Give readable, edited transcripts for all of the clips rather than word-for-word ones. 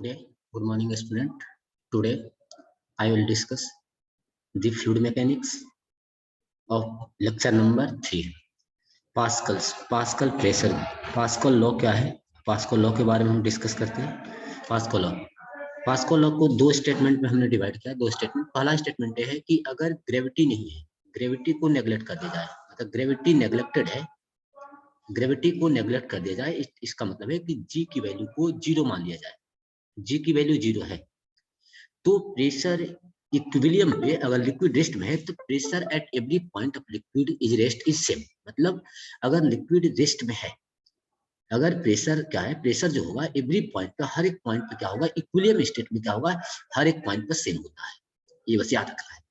Today, good morning student. Today I will discuss the fluid mechanics of lecture number 3. Pascal pressure. Pascal law क्या है? Pascal law के बारे में हम discuss करते हैं। पास्कल लॉ को दो स्टेटमेंट में हमने डिवाइड किया। दो स्टेटमेंट। पहला स्टेटमेंट है कि अगर ग्रेविटी नहीं है, ग्रेविटी को नेग्लेक्ट कर दिया जाए, मतलब ग्रेविटी नेग्लेक्टेड है, ग्रेविटी को नेग्लेक्ट कर दिया जाए, इसका मतलब है कि जी की वैल्यू को जीरो मान लिया जाए। जी की वैल्यू जीरो है तो प्रेशर इक्विलिब्रियम पे अगर लिक्विड रेस्ट में है तो pressure at every point of liquid is rest is same. मतलब अगर लिक्विड रेस्ट में है, अगर प्रेशर क्या है, प्रेशर जो होगा एवरी पॉइंट का, हर एक पॉइंट पे क्या होगा, इक्विलिब्रियम स्टेट में क्या होगा, हर एक पॉइंट पर सेम होता है। ये बस याद रखना है।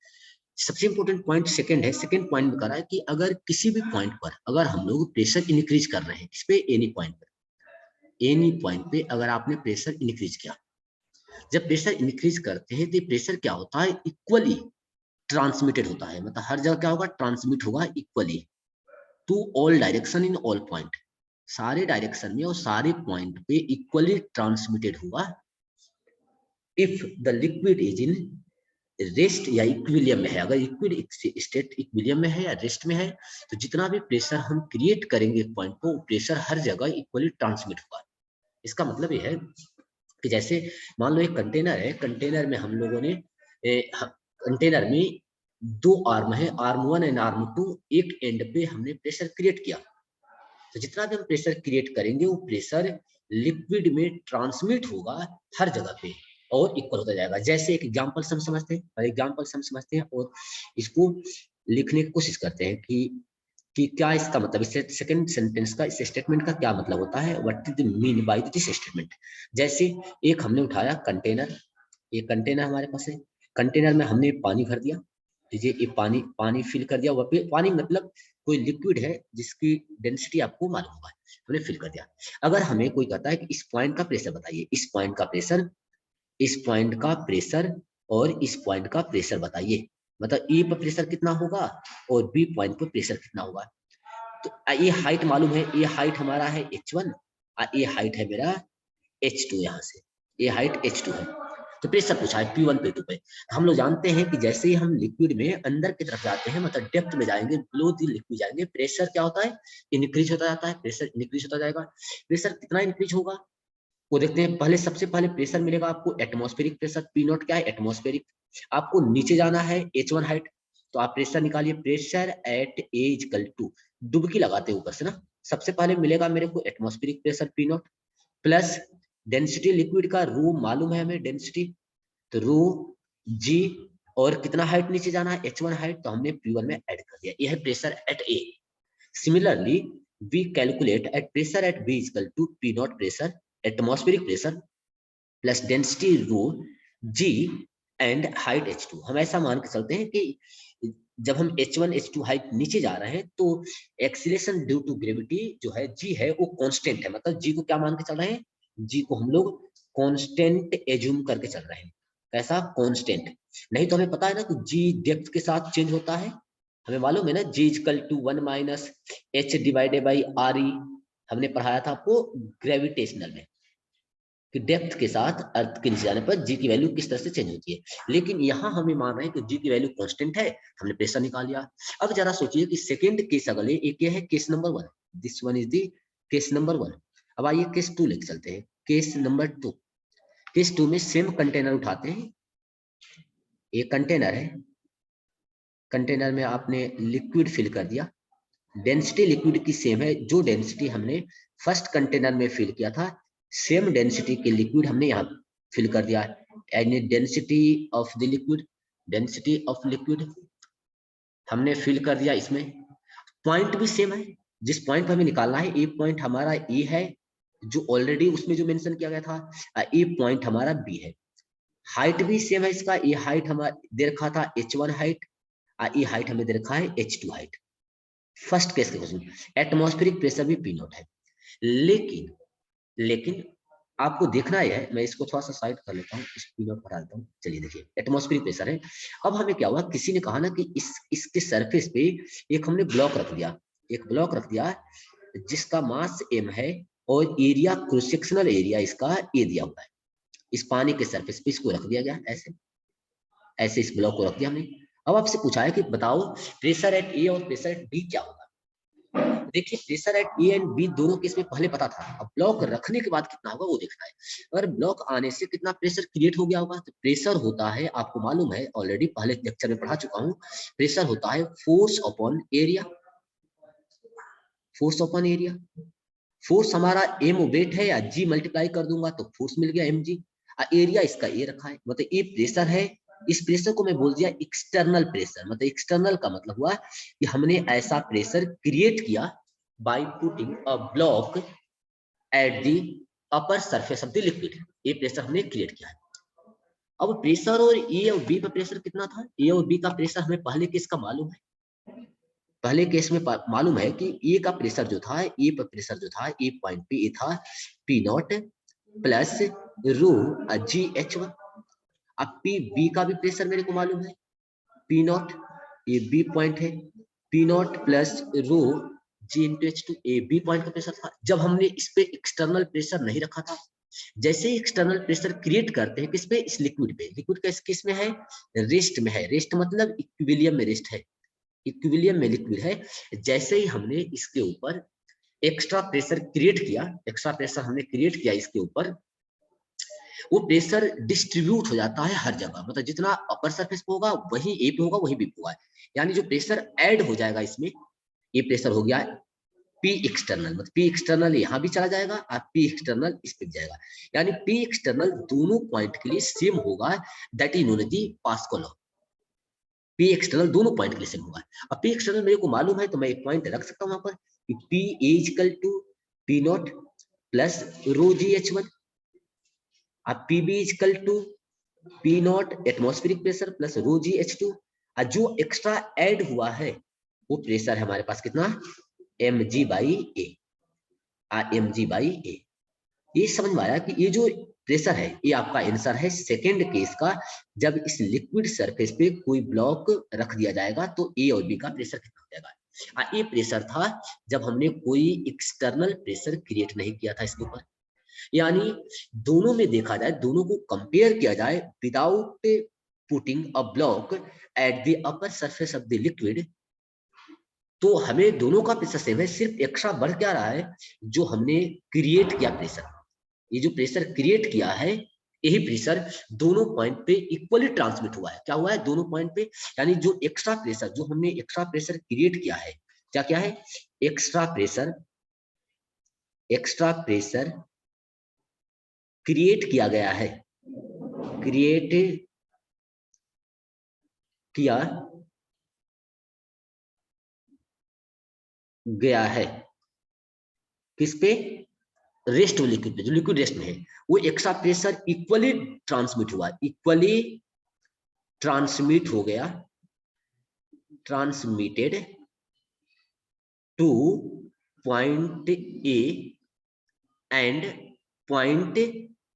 सबसे इंपॉर्टेंट पॉइंट सेकंड है। सेकंड पॉइंट बता रहा है कि अगर किसी भी पॉइंट पर अगर हम लोग प्रेशर इंक्रीज कर रहे हैं, इस पे एनी पॉइंट पे अगर आपने प्रेशर इंक्रीज किया, जब प्रेशर इंक्रीज करते हैं तो प्रेशर क्या होता है, इक्वली ट्रांसमिटेड होता है। मतलब हर जगह क्या होगा, ट्रांसमिट होगा equally to all direction in all point, सारे डायरेक्शन में और सारे पॉइंट पे इक्वली ट्रांसमिटेड होगा। If the liquid is in rest या इक्विलिब्रियम में है, अगर लिक्विड स्टेट इक्विलिब्रियम में है या रेस्ट में है तो जितना भी प्रेशर हम क्रिएट करेंगे पॉइंट को, प्रेशर हर जगह इक्वली ट्रांसमिट होगा। इसका मतलब यह है कि जैसे मान लो एक कंटेनर है, कंटेनर में हम लोगों ने कंटेनर में दो आर्म है, आर्म 1 एंड आर्म 2। एक एंड पे हमने प्रेशर क्रिएट किया तो जितना भी हम प्रेशर क्रिएट करेंगे वो प्रेशर लिक्विड में ट्रांसमिट होगा हर जगह पे और इक्वल होता जाएगा। जैसे एक एग्जांपल हम समझते हैं और इसको लिखने की कोशिश करते हैं कि क्या इसका मतलब, इस सेकंड सेंटेंस का, इस स्टेटमेंट का क्या मतलब होता है, what is the mean by this statement. जैसे एक हमने उठाया कंटेनर, ये कंटेनर हमारे पास है, कंटेनर में हमने पानी भर दिया, ये पानी फिल कर दिया। वहाँ पे पानी मतलब कोई लिक्विड है जिसकी डेंसिटी आपको मालूम होगा, हमने फिल कर दिया। अगर हमें कोई कहता है कि इस पॉइंट का प्रेशर बताइए, इस पॉइंट का प्रेशर, इस पॉइंट का प्रेशर और इस पॉइंट का प्रेशर बताइए, मतलब ई पर प्रेशर कितना होगा और बी पॉइंट पर प्रेशर कितना होगा। तो ये हाइट मालूम है, ये हाइट हमारा है h1 और ये हाइट है मेरा h2। यहाँ से ये हाइट h2 है तो प्रेशर पूछा है P1 P2 पे। हम लोग जानते हैं कि जैसे ही हम लिक्विड में अंदर की तरफ जाते हैं, मतलब डेप्थ में जाएंगे, बिलो द लिक्विड जाएंगे, प्रेशर क्या होता है, इंक्रीज होता जाता है, प्रेशर इंक्रीज होता जाएगा। प्रेशर कितना इंक्रीज होगा वो देखते हैं। पहले सबसे पहले प्रेशर मिलेगा आपको एटमॉस्फेरिक प्रेशर, P0 क्या है, एटमॉस्फेरिक। आपको नीचे जाना है h1 हाइट, तो आप प्रेशर निकालिए, pressure at A equal to, डुबकी लगाते ऊपर से ना, सबसे पहले मिलेगा मेरे को atmospheric pressure P0 plus density liquid का रो मालूम है हमें, डेंसिटी तो रो जी, और कितना हाइट नीचे जाना है, h1 हाइट, तो हमने P1 में ऐड कर दिया। यह है pressure at A. Similarly we calculate at pressure at B equal to P0 pressure, atmospheric pressure plus density rho g and height h2। हम ऐसा मान के चलते हैं कि जब हम h1 h2 हाइट नीचे जा रहे हैं तो एक्सीलरेशन ड्यू टू ग्रेविटी जो है g है वो कांस्टेंट है। मतलब g को क्या मान के चल रहे हैं, g को हम लोग कांस्टेंट एज्यूम करके चल रहे हैं। कैसा कांस्टेंट? नहीं तो हमें पता है ना कि g डेप्थ के साथ चेंज होता है, हमें मालूम है ना, g equal to 1 minus h divided by R E. हमने पढ़ाया था आपको ग्रेविटेशनल में कि डेप्थ के साथ अर्थ के नीचे जाने पर जी की वैल्यू किस तरह से चेंज होती है। लेकिन यहाँ हमें मान रहे हैं कि जी की वैल्यू कांस्टेंट है, हमने प्रेशर निकाल लिया। अब जरा सोचिए कि सेकंड केस अगले एक ये है case number 1, this one is the case number 1। अब आइए केस 2 लेके चलते हैं। केस नंबर 2, केस 2 में सेम कंटेनर उठाते हैं, एक कंटेनर है, कंटेनर में आपने लिक्विड फिल कर दिया, डेंसिटी लिक्विड की सेम है, जो डेंसिटी हमने फर्स्ट कंटेनर में फिल किया था सेम डेंसिटी के लिक्विड हमने यहाँ फिल कर दिया है। And density of the liquid, density of liquid हमने फिल कर दिया इसमें। पॉइंट भी सेम है, जिस पॉइंट पर हमें निकालना है, ए पॉइंट हमारा ए है जो ऑलरेडी उसमें जो मेंशन किया गया था, ए पॉइंट हमारा बी है। हाइट भी सेम है इसका, ये हाइट हमारा दे रखा था h1 हाइट, ये हाइट हमें दे रखा है h2 हाइट। फर्स्ट केस के क्वेश्चन एटमॉस्फेरिक प्रेशर भी P0 है। लेकिन आपको देखना है, मैं इसको थोड़ा सा साइड कर लेता हूँ, इस P0 पर डालता हूँ। चलिए देखिए एटमॉस्फेरिक प्रेशर है। अब हमें क्या हुआ, किसी ने कहा ना कि इसके सरफेस पे एक हमने ब्लॉक रख दिया, एक ब्लॉक रख दिया जिसका मास m है और एरिया क्रॉस सेक्शनल एरिया इसका ए दिया हुआ है। इस पानी के सरफेस पे इसको रख दिया गया, ऐसे ऐसे इस ब्लॉक को रख दिया हमने। अब आपसे पूछा है कि बताओ प्रेशर एट ए और प्रेशर एट बी क्या होगा। देखिए pressure at A and B दोनों केस में पहले पता था, अब ब्लॉक रखने के बाद कितना होगा वो देखना है। अगर ब्लॉक आने से कितना प्रेशर क्रिएट हो गया होगा, तो प्रेशर होता है, आपको मालूम है ऑलरेडी पहले लेक्चर में पढ़ा चुका हूँ, प्रेशर होता है force upon area, force upon area. Force हमारा एम वेट है, या जी मल्टीप्लाई कर दूंगा तो फोर्स मिल गया एम जी, एरिया इसका ए रखा है, मतलब ये प्रेशर है। इस प्रेशर को मैं बोल दिया एक्सटर्नल प्रेशर, मतलब एक्सटर्नल का मतलब हुआ कि हमने ऐसा प्रेशर क्रिएट किया by putting a block at the upper surface of the liquid, ये प्रेशर हमने क्रिएट किया है। अब प्रेशर और ए और बी पर प्रेशर कितना था, ए और बी का प्रेशर हमें पहले केस का मालूम है, पहले केस में मालूम है कि ए का प्रेशर जो था, ए पर प्रेशर जो था, ए पॉइंट पे ए था पी नॉट प्लस रो जी एच वन। अब पी बी का भी प्रेशर मेरे को मालूम है, पी नॉट, ये बी पॉइंट है, P naught plus rho g into H two, A B point का प्रेशर था। जब हमने इस पे एक्सटर्नल प्रेशर नहीं रखा था, जैसे ही एक्सटर्नल प्रेशर क्रिएट करते हैं किस पे, इस लिक्विड पे, लिक्विड का किस में है, रेस्ट में है, रेस्ट मतलब इक्विलिब्रियम में रेस्ट है, इक्विलिब्रियम में लिक्विड है। जैसे ही हमने इसके ऊपर एक्स्ट्रा प्रेशर क्रिएट किया, एक्स्ट्रा प्रेशर हमने क्रिएट किया इसके ऊपर, वो प्रेशर डिस्ट्रीब्यूट हो जाता है हर जगह, मतलब जितना अपर सरफेस पे होगा वही ए पे होगा, वही बी पे होगा, यानी जो प्रेशर ऐड हो जाएगा इसमें, ये प्रेशर हो गया पी एक्सटर्नल, मतलब पी एक्सटर्नल यहाँ भी चला जाएगा और पी एक्सटर्नल इस पे जाएगा, यानी पी एक्सटर्नल दोनों पॉइंट के लिए सेम होगा, that is known as the Pascal law. P external दोनों पॉइंट के लिए सेम होगा। अब पी एक्सटर्नल मेरे को मालूम है तो मैं एक पॉइंट रख सकता हूँ वहां पर कि P is equal to P naught plus rho ji H one, अब P B is equal to P naught atmospheric pressure plus rho ji H two, जो एक्स्ट्रा ऐड हुआ है वो प्रेशर है हमारे पास कितना, M G by A, M G by A. ये समझ में आया कि ये जो प्रेशर है ये आपका आंसर है सेकेंड केस का, जब इस लिक्विड सरफेस पे कोई ब्लॉक रख दिया जाएगा तो ए और बी का प्रेशर कितना हो जाएगा। ये प्रेशर था जब हमने कोई एक्सटर्नल प्रेशर क्रिएट नहीं किया था इसके ऊपर, यानी दोनों में देखा जाए, दोनों को कंपेयर किया जाए without putting a block at the upper surface of the liquid, तो हमें दोनों का प्रेशर सेम है, सिर्फ एक्स्ट्रा बढ़ क्या रहा है, जो हमने क्रिएट किया प्रेशर, ये जो प्रेशर क्रिएट किया है यही प्रेशर दोनों पॉइंट पे इक्वली ट्रांसमिट हुआ है। क्या हुआ है दोनों पॉइंट पे, यानी जो एक्स्ट्रा प्रेशर, जो हमने एक्स्ट्रा प्रेशर क्रिएट किया है, क्या क्या है, extra pressure, extra pressure create किया गया है, क्रिएट किया गया है किस पे, रेस्ट लिक्विड पे, जो लिक्विड रेस्ट में है, वो एक्स्ट्रा प्रेशर इक्वली ट्रांसमिट हुआ, इक्वली ट्रांसमिट हो गया, transmitted to point A and point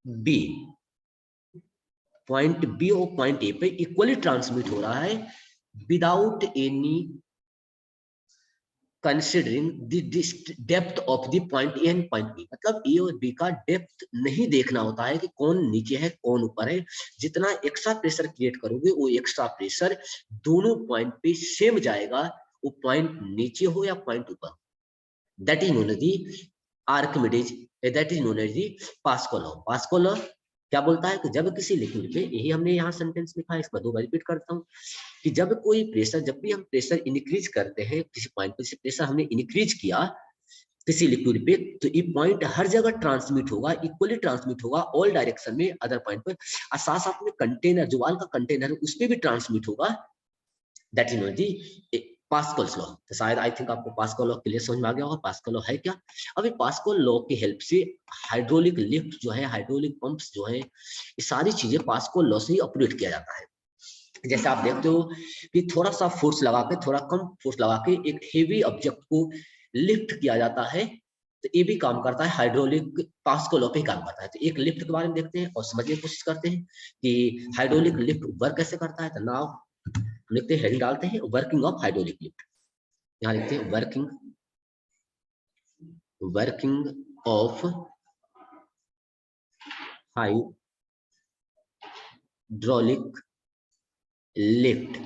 B, point B और पॉइंट ए पे इक्वली ट्रांसमिट हो रहा है without any considering the depth of the point A and point B, मतलब A और बी का डेप्थ नहीं देखना होता है कि कौन नीचे है कौन ऊपर है, जितना एक्स्ट्रा प्रेशर क्रिएट करोगे वो एक्स्ट्रा प्रेशर दोनों पॉइंट पे सेम जाएगा, वो पॉइंट नीचे हो या पॉइंट ऊपर, that is known as the Archimedes, that is known as the Pascal law. Pascal law क्या बोलता है कि जब किसी लिक्विड पे, यही हमने यहाँ सेंटेंस लिखा है, इसको दो बार रिपीट करता हूँ, कि जब कोई प्रेशर, जब भी हम प्रेशर इंक्रीज करते हैं किसी पॉइंट पे, जैसे प्रेशर हमने इंक्रीज किया किसी लिक्विड पे, तो ये पॉइंट हर जगह ट्रांसमिट होगा, इक्वली ट्रांसमिट होगा ऑल डायरेक्शन में अदर पॉइंट पर, और साथ साथ में कंटेनर, जो वाल का कंटेनर है उस पर भी ट्रांसमिट होगा, that is known the Pascal's law. तो शायद आई थिंक आपको पास्कल लॉ क्लियर समझ में आ गया होगा, पास्कल लॉ है क्या। अब ये पास्कल लॉ की हेल्प से हाइड्रोलिक लिफ्ट जो है, हाइड्रोलिक पंप्स जो है, ये सारी चीजें पास्कल लॉ से ही ऑपरेट किया जाता है। जैसे आप देखते हो कि थोड़ा सा फोर्स लगा के, थोड़ा कम फोर्स लगा के एक हेवी ऑब्जेक्ट को लिफ्ट किया जाता है, तो ये भी काम करता है हाइड्रोलिक, पास्कल लॉ पे काम करता है। तो एक लिफ्ट के बारे में देखते हैं और समझने की कोशिश करते हैं कि हाइड्रोलिक लिफ्ट वर्क कैसे करता है। तो नाउ लिखते हैं, हेडिंग डालते हैं वर्किंग ऑफ हाइड्रोलिक लिफ्ट, यहाँ लिखते हैं working, working of hydraulic lift,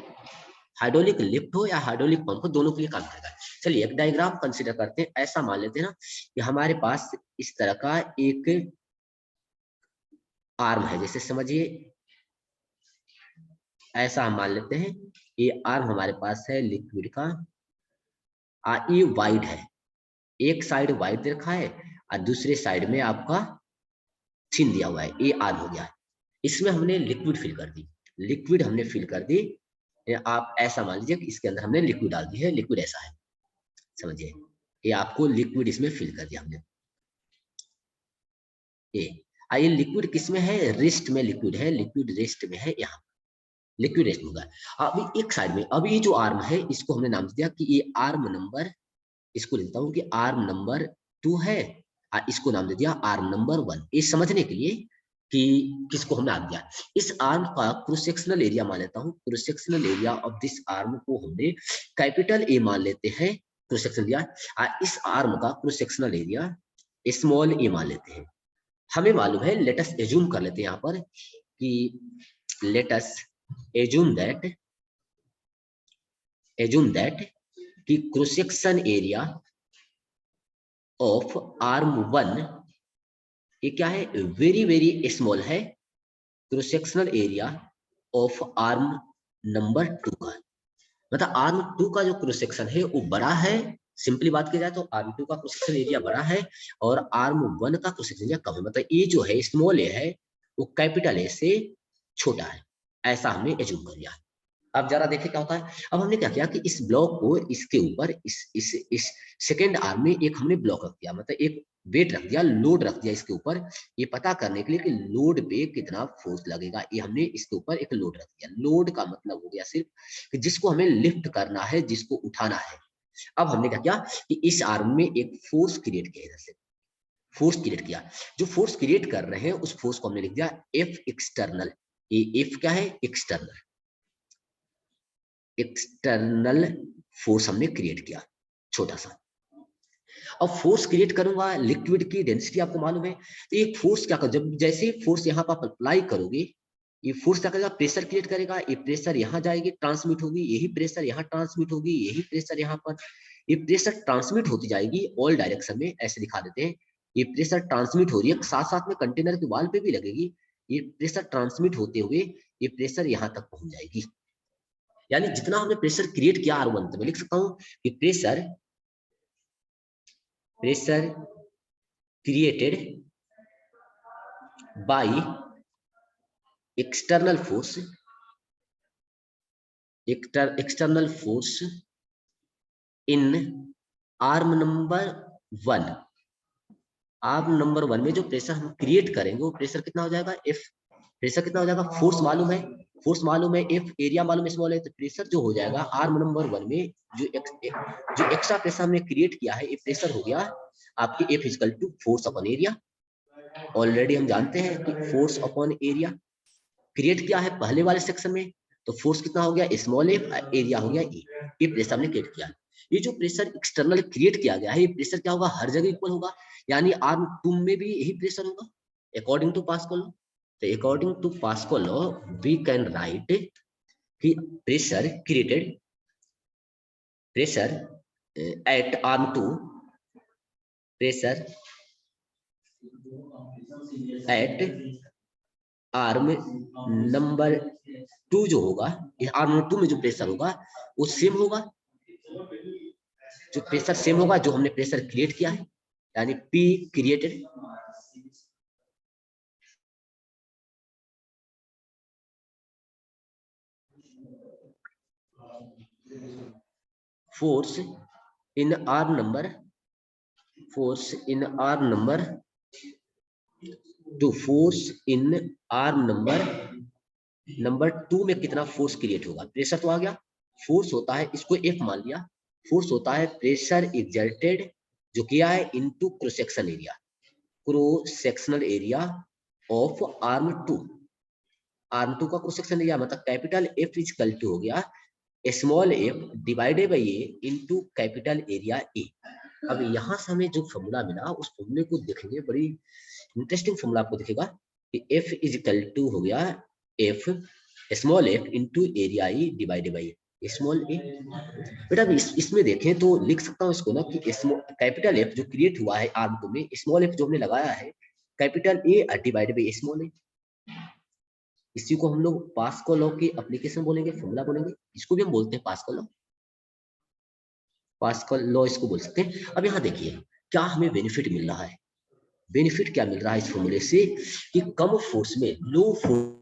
hydraulic lift हो या हाइड्रोलिक पंप हो, दोनों के लिए काम करेगा। चलिए एक डायग्राम कंसीडर करते हैं। ऐसा मान लेते हैं ना कि हमारे पास इस तरह का एक आर्म है, जैसे समझिए ऐसा हम मान लेते हैं, ये आर्म हमारे पास है लिक्विड का, ये वाइड है, एक साइड वाइड रखा है और दूसरे साइड में आपका थिन दिया हुआ है, ये आर्म हो गया है। इसमें हमने लिक्विड फिल कर दी, लिक्विड हमने फिल कर दी, आप ऐसा मान लीजिए कि इसके अंदर हमने लिक्विड डाल दी है, लिक्विड ऐसा है, समझिए ये आपको लिक्विड इसमें फिल कर दिया हमने। ये लिक्विड किस में है, रेस्ट में लिक्विड है, लिक्विड रेस्ट में है, यहाँ लिक्विड रेस्ट होगा। अभी एक साइड में, अभी ये जो आर्म है इसको हमने नाम दिया कि ये आर्म नंबर, इसको लिखता हूँ कि आर्म नंबर 2 है, और इसको नाम दे दिया आर्म नंबर 1। ये समझने के लिए कि किसको हमने नाम दिया, इस आर्म का क्रॉस सेक्शनल एरिया मान लेता हूँ, cross sectional area of this arm को हमने कैपिटल ए मान लेते हैं, क्रॉस सेक्शनल एरिया, और इस आर्म का क्रॉस सेक्शनल एरिया स्मॉल ए मान लेते हैं। हमें मालूम है, लेट अस एज्यूम कर लेते हैं यहाँ पर कि लेट अस एज्यूम दैट कि cross section area of arm 1 ये क्या है, वेरी वेरी स्मॉल है, cross sectional area of arm number 2 का, मतलब आर्म 2 का जो क्रॉस सेक्शन है वो बड़ा है, सिंपली बात की जाए तो आर्म 2 का क्रॉस सेक्शन एरिया बड़ा है और आर्म 1 का क्रॉस सेक्शन एरिया कम है, मतलब ये जो है स्मॉल ए है वो कैपिटल ए से छोटा है, ऐसा हमने एज्यूम कर लिया। अब जरा देखिए क्या होता है। अब हमने क्या किया कि इस ब्लॉक को इसके ऊपर इस सेकेंड आर्म में एक हमने ब्लॉक रख दिया, मतलब एक वेट रख दिया, लोड रख दिया इसके ऊपर, ये पता करने के लिए कि लोड पे कितना फोर्स लगेगा, ये हमने इसके ऊपर एक लोड रख दिया। लोड का मतलब हो गया सिर्फ कि जिसको हमें लिफ्ट करना है, जिसको उठाना है। अब हमने क्या किया कि इस आर्म में एक फोर्स क्रिएट किया, इधर से फोर्स क्रिएट किया, जो फोर्स क्रिएट कर रहे हैं उस फोर्स को हमने लिख दिया एफ एक्सटर्नल। ये एफ क्या है, एक्सटर्नल फोर्स हमने क्रिएट किया छोटा सा। अब फोर्स क्रिएट करूंगा, लिक्विड की डेंसिटी आपको मालूम है, तो ये फोर्स क्या कर, जब जैसे फोर्स यहाँ पर अप्लाई करोगे, ये फोर्स क्या करेगा, प्रेशर क्रिएट करेगा, ये प्रेशर यहाँ जाएगी, ट्रांसमिट होगी, यही प्रेशर यहाँ ट्रांसमिट होगी, यही प्रेशर यहाँ पर, ये प्रेशर ट्रांसमिट होती जाएगी ऑल डायरेक्शन में, ऐसे दिखा देते हैं। ये प्रेशर ट्रांसमिट हो रही है, साथ साथ में कंटेनर के वाल पे भी लगेगी, ये प्रेशर ट्रांसमिट होते हुए ये प्रेशर यहाँ तक पहुंच जाएगी। यानी जितना हमने प्रेशर क्रिएट किया R1, तो मैं लिख सकता हूं कि pressure created by external force in arm number 1। Arm number 1 में जो प्रेशर हम क्रिएट करेंगे वो प्रेशर कितना हो जाएगा, F। प्रेशर कितना हो जाएगा, फोर्स मालूम है, F एरिया मालूम है स्मॉल है, तो प्रेशर जो हो जाएगा आर्म नंबर 1 में जो एक्स्ट्रा प्रेशर हमने क्रिएट किया है, ये प्रेशर हो गया आपकी F equal to force upon area. Already हम जानते हैं कि फोर्स अपॉन एरिया क्रिएट किया है पहले वाले सेक्शन में, तो फोर्स कितना हो गया, स्मॉल एफ, एरिया हो गया ई, ये प्रेशर हमने क्रिएट किया। ये जो प्रेशर एक्सटर्नल क्रिएट किया गया है, ये प्रेशर क्या होगा, हर जगह इक्वल होगा, यानी आर्म 2 में भी यही प्रेशर होगा अकॉर्डिंग टू पास्कल लॉ। तो according to Pascal law we can write कि pressure created, pressure at arm 2, pressure at arm number 2 जो होगा, इस आर्म नंबर 2 में जो प्रेशर होगा वो सेम होगा, जो प्रेशर सेम होगा जो हमने प्रेशर क्रिएट किया है, यानी P created force in arm number 2, force in arm number 2 में कितना फोर्स क्रिएट होगा। प्रेशर तो आ गया, फोर्स होता है, इसको F मान लिया, फोर्स होता है प्रेशर एक्सर्टेड जो किया है into cross section area, cross sectional area of arm 2। Arm 2 का क्रॉस सेक्शन एरिया मतलब कैपिटल F इक्वल टू हो गया small f divided by A into capital area A. अब यहाँ से हमें जो फॉर्मूला मिला उस फॉर्मूले को देखेंगे, बड़ी इंटरेस्टिंग फॉर्मूला आपको दिखेगा कि F इज इक्वल टू हो गया F small F into area E divided by small A. बेटा इसमें देखें तो लिख सकता हूँ इसको ना कि कैपिटल एफ जो क्रिएट हुआ है आर्म टू में, स्मॉल एफ जो हमने लगाया है capital A divided by small A. इसी को हम लोग पास्कल लॉ की एप्लीकेशन बोलेंगे, फॉर्मूला बोलेंगे, इसको भी हम बोलते हैं पास्कल लॉ। पास्कल लॉ इसको बोल सकते हैं। अब यहाँ देखिए क्या हमें बेनिफिट मिल रहा है। बेनिफिट क्या मिल रहा है इस फॉर्मूले से कि कम फोर्स में लो फोर्स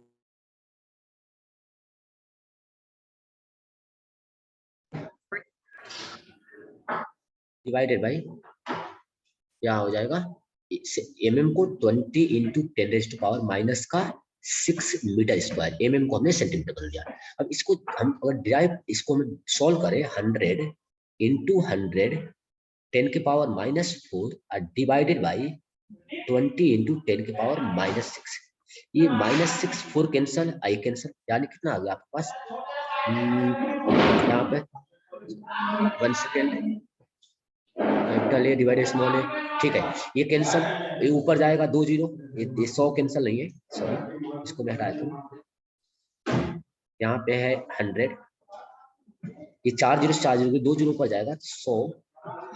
डिवाइडेड बाई क्या हो जाएगा, एमएम को 20 इंटू 10⁻⁻6 मीटर स्क्वायर, एमएम को हमने सेंटीमीटर बदल दिया। अब इसको हम अगर डिराइव इसको हम सॉल्व करें 100 इंटू 100 10⁻⁻4 डिवाइडेड बाई 20 इंटू 10⁻⁻6। ये -6 4 कैंसल, आई कैंसल, यानी कितना आ गया आपके पास यहाँ पे 1 second, capital A divided small A, ठीक है। ये कैंसल, ये ऊपर जाएगा 2 जीरो, ये 100 कैंसल नहीं है, सॉरी इसको मैं हटा दूं। यहाँ पे है 100, ये 4 जीरो 4 जीरो 2 जीरो ऊपर जाएगा 100,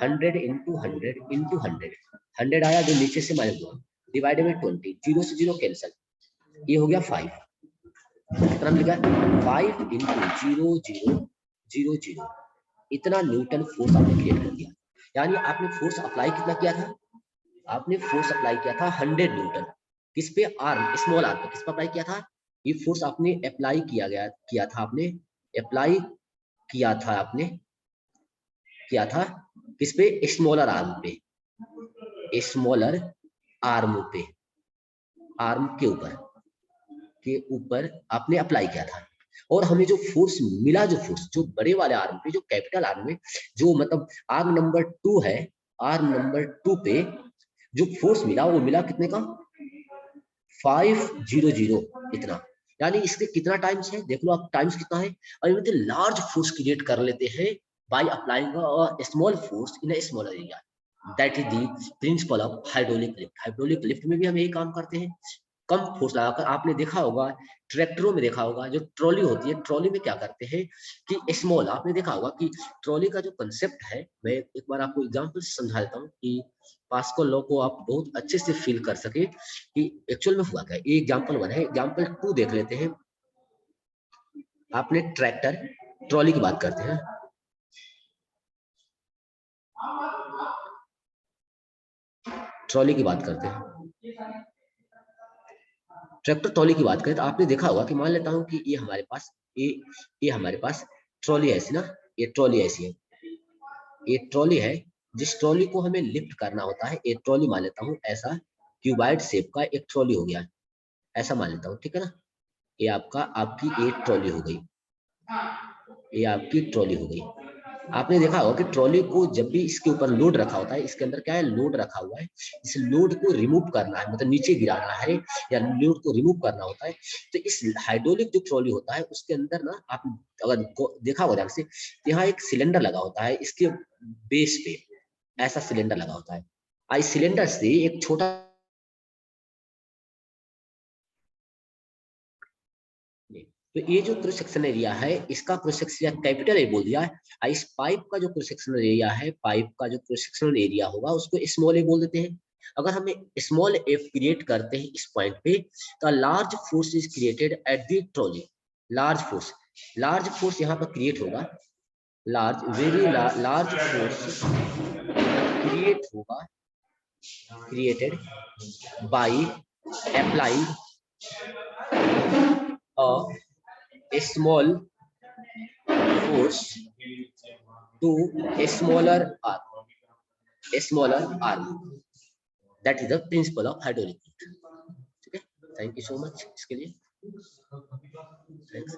100 इंटू 100 इंटू 100 आया जो नीचे से माइनस 2 डिवाइडेड बाई 20, जीरो से जीरो कैंसल, ये हो गया 5, कितना लिखा है 5 इंटू 0 0 0 0, इतना न्यूटन फोर्स आपने क्रिएट कर दिया। यानी आपने फोर्स अप्लाई कितना किया था, आपने फोर्स अप्लाई किया था 100 न्यूटन, किस पे, आर्म, स्मॉल आर्म पे। किस पे अप्लाई किया था, ये फोर्स आपने अप्लाई किया था आपने अप्लाई किया था आपने किया था किस पे, स्मॉलर आर्म पे, स्मॉलर आर्म पे, आर्म के ऊपर आपने अप्लाई किया था। और हमें जो फोर्स मिला, जो फोर्स जो बड़े वाले आर्म पे, जो कैपिटल आर्म में, जो मतलब आर्म नंबर 2 है, आर्म नंबर 2 पे जो फोर्स मिला वो मिला कितने का 500, इतना। यानी इसके कितना टाइम्स है, देख लो आप टाइम्स कितना है। और ये लार्ज फोर्स क्रिएट कर लेते हैं by applying a small force in a smaller area, that is the principle of hydraulic lift. Hydraulic lift में भी हम यही काम करते हैं, कम फोर्स लगाकर। आपने देखा होगा ट्रैक्टरों में, देखा होगा जो ट्रॉली होती है, ट्रॉली में क्या करते हैं कि स्मॉल, आपने देखा होगा कि ट्रॉली का जो कंसेप्ट है, मैं एक बार आपको एग्जांपल से समझा देता हूँ कि पास्कल लॉ को आप बहुत अच्छे से फील कर सके कि एक्चुअल में हुआ क्या है। ये एग्जांपल 1 है, एग्जांपल 2 देख लेते हैं। आपने ट्रैक्टर ट्रॉली की बात करते हैं, ट्रॉली की बात करते हैं, ट्रैक्टर ट्रॉली की बात करें तो आपने देखा होगा कि मान लेता हूं कि ये हमारे पास ये हमारे पास ट्रॉली ऐसी ना, ये ट्रॉली ऐसी है, ये ट्रॉली है। जिस ट्रॉली को हमें लिफ्ट करना होता है, ये ट्रॉली मान लेता हूँ ऐसा क्यूबाइड शेप का एक ट्रॉली हो गया, ऐसा मान लेता हूँ, ठीक है ना। ये आपकी एक ट्रॉली हो गई, ये आपकी ट्रॉली हो गई। आपने देखा होगा कि ट्रॉली को जब भी इसके ऊपर लोड रखा होता है, इसके अंदर क्या है, लोड रखा हुआ है, इस लोड को रिमूव करना है, मतलब नीचे गिराना है या लोड को रिमूव करना होता है। तो इस हाइड्रोलिक जो ट्रॉली होता है उसके अंदर ना, आप अगर देखा होगा ध्यान से, यहाँ एक सिलेंडर लगा होता है, इसके बेस पे ऐसा सिलेंडर लगा होता है। इस सिलेंडर से एक छोटा, तो ये जो क्रॉस सेक्शन एरिया है, इसका क्रॉस सेक्शन कैपिटल ए बोल दिया है। इस पाइप का जो क्रॉस सेक्शन एरिया है, पाइप का जो क्रॉस सेक्शन एरिया होगा उसको स्मॉल ए बोल देते हैं। अगर हमें स्मॉल एफ क्रिएट करते हैं इस पॉइंट पे, तो large force is created at the trolley. Large force यहाँ पर क्रिएट होगा, वेरी लार्ज फोर्स क्रिएट होगा, created by applying a small force to a smaller arm. That is the principle of hydraulic lift. ठीक है, thank you so much इसके लिए, thanks.